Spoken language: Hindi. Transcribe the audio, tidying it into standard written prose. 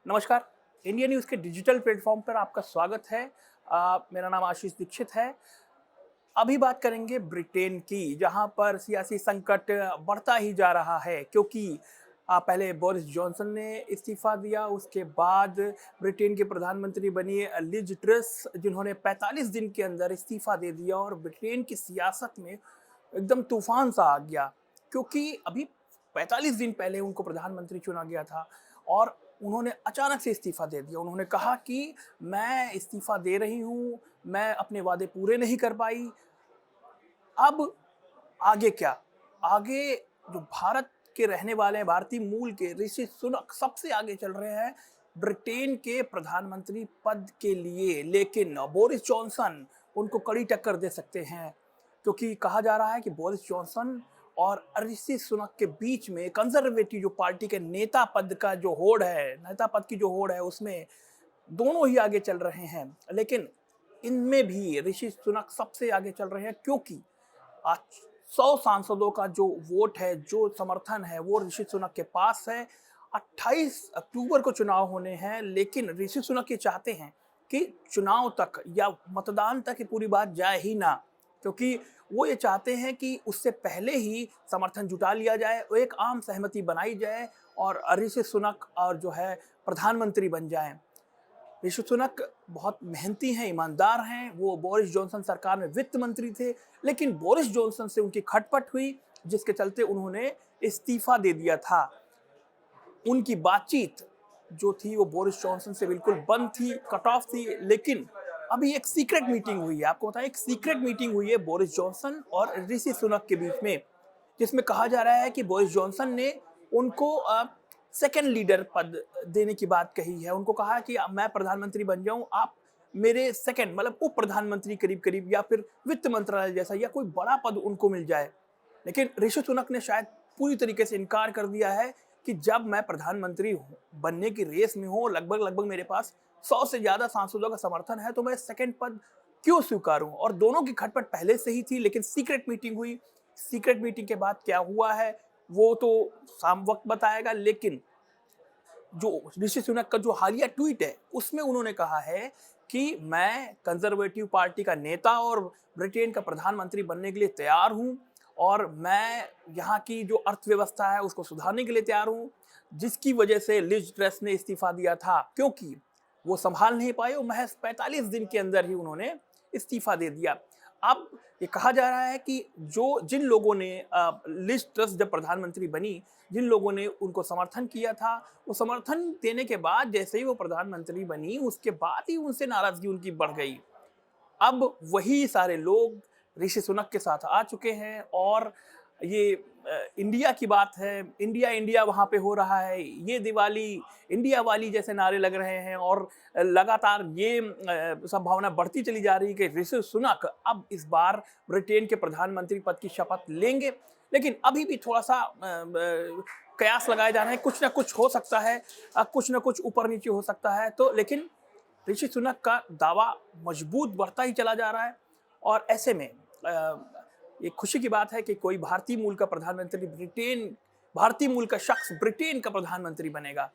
नमस्कार। इंडिया न्यूज़ के डिजिटल प्लेटफॉर्म पर आपका स्वागत है। मेरा नाम आशीष दीक्षित है। अभी बात करेंगे ब्रिटेन की, जहां पर सियासी संकट बढ़ता ही जा रहा है, क्योंकि पहले बोरिस जॉनसन ने इस्तीफा दिया, उसके बाद ब्रिटेन के प्रधानमंत्री बनी लिज ट्रस, जिन्होंने 45 दिन के अंदर इस्तीफा दे दिया और ब्रिटेन की सियासत में एकदम तूफान सा आ गया। क्योंकि अभी 45 दिन पहले उनको प्रधानमंत्री चुना गया था और उन्होंने अचानक से इस्तीफा दे दिया। उन्होंने कहा कि मैं इस्तीफा दे रही हूँ, मैं अपने वादे पूरे नहीं कर पाई। अब आगे क्या? आगे जो भारत के रहने वाले हैं, भारतीय मूल के ऋषि सुनक सबसे आगे चल रहे हैं ब्रिटेन के प्रधानमंत्री पद के लिए, लेकिन बोरिस जॉनसन उनको कड़ी टक्कर दे सकते हैं। क्योंकि कहा जा रहा है कि बोरिस जॉनसन और ऋषि सुनक के बीच में कंजर्वेटिव जो पार्टी के नेता पद का जो होड़ है, नेता पद की जो होड़ है, उसमें दोनों ही आगे चल रहे हैं। लेकिन इनमें भी ऋषि सुनक सबसे आगे चल रहे हैं, क्योंकि आज 100 सांसदों का जो वोट है, जो समर्थन है, वो ऋषि सुनक के पास है। 28 अक्टूबर को चुनाव होने हैं, लेकिन ऋषि सुनक ये चाहते हैं कि चुनाव तक या मतदान तक ये पूरी बात जाए ही ना, क्योंकि वो ये चाहते हैं कि उससे पहले ही समर्थन जुटा लिया जाए, वो एक आम सहमति बनाई जाए और ऋषि सुनक और जो है प्रधानमंत्री बन जाएं। ऋषि सुनक बहुत मेहनती हैं, ईमानदार हैं। वो बोरिस जॉनसन सरकार में वित्त मंत्री थे, लेकिन बोरिस जॉनसन से उनकी खटपट हुई, जिसके चलते उन्होंने इस्तीफा दे दिया था। उनकी बातचीत जो थी वो बोरिस जॉनसन से बिल्कुल बंद थी, कट ऑफ थी। लेकिन अभी एक सीक्रेट मीटिंग हुई है, आपको बताएं, एक सीक्रेट मीटिंग हुई है बोरिस जॉनसन और ऋषि सुनक के बीच में, जिसमें कहा जा रहा है कि बोरिस जॉनसन ने उनको सेकंड लीडर पद देने की बात कही है। उनको कहा कि मैं प्रधानमंत्री बन जाऊं, आप मेरे सेकंड मतलब उप प्रधानमंत्री करीब करीब, या फिर वित्त मंत्रालय जैसा या कोई बड़ा पद उनको मिल जाए। लेकिन ऋषि सुनक ने शायद पूरी तरीके से इनकार कर दिया है कि जब मैं प्रधानमंत्री बनने की रेस में हूँ, लगभग लगभग मेरे पास 100 से ज्यादा सांसदों का समर्थन है, तो मैं सेकंड पद क्यों स्वीकारूं। और दोनों की खटपट पहले से ही थी, लेकिन सीक्रेट मीटिंग हुई। सीक्रेट मीटिंग के बाद क्या हुआ है वो तो शाम वक्त बताएगा। लेकिन जो ऋषि सुनक का जो हालिया ट्वीट है, उसमें उन्होंने कहा है कि मैं कंजर्वेटिव पार्टी का नेता और ब्रिटेन का प्रधानमंत्री बनने के लिए तैयार हूं, और मैं यहाँ की जो अर्थव्यवस्था है उसको सुधारने के लिए तैयार हूं, जिसकी वजह से लिज ट्रस ने इस्तीफा दिया था, क्योंकि वो संभाल नहीं पाए और महज 45 दिन के अंदर ही उन्होंने इस्तीफा दे दिया। अब ये कहा जा रहा है कि जिन लोगों ने लिज ट्रस जब प्रधानमंत्री बनी, जिन लोगों ने उनको समर्थन किया था, वो समर्थन देने के बाद जैसे ही वो प्रधानमंत्री बनी, उसके बाद ही उनसे नाराजगी उनकी बढ़ गई। अब वही सारे लोग ऋषि सुनक के साथ आ चुके हैं और ये इंडिया की बात है, इंडिया इंडिया वहाँ पे हो रहा है, ये दिवाली इंडिया वाली जैसे नारे लग रहे हैं, और लगातार ये संभावना बढ़ती चली जा रही है कि ऋषि सुनक अब इस बार ब्रिटेन के प्रधानमंत्री पद की शपथ लेंगे। लेकिन अभी भी थोड़ा सा कयास लगाए जा रहे हैं, कुछ ना कुछ हो सकता है, कुछ ना कुछ ऊपर नीचे हो सकता है। तो लेकिन ऋषि सुनक का दावा मजबूत बढ़ता ही चला जा रहा है, और ऐसे में ये खुशी की बात है कि कोई भारतीय मूल का प्रधानमंत्री भारतीय मूल का शख्स ब्रिटेन का प्रधानमंत्री बनेगा।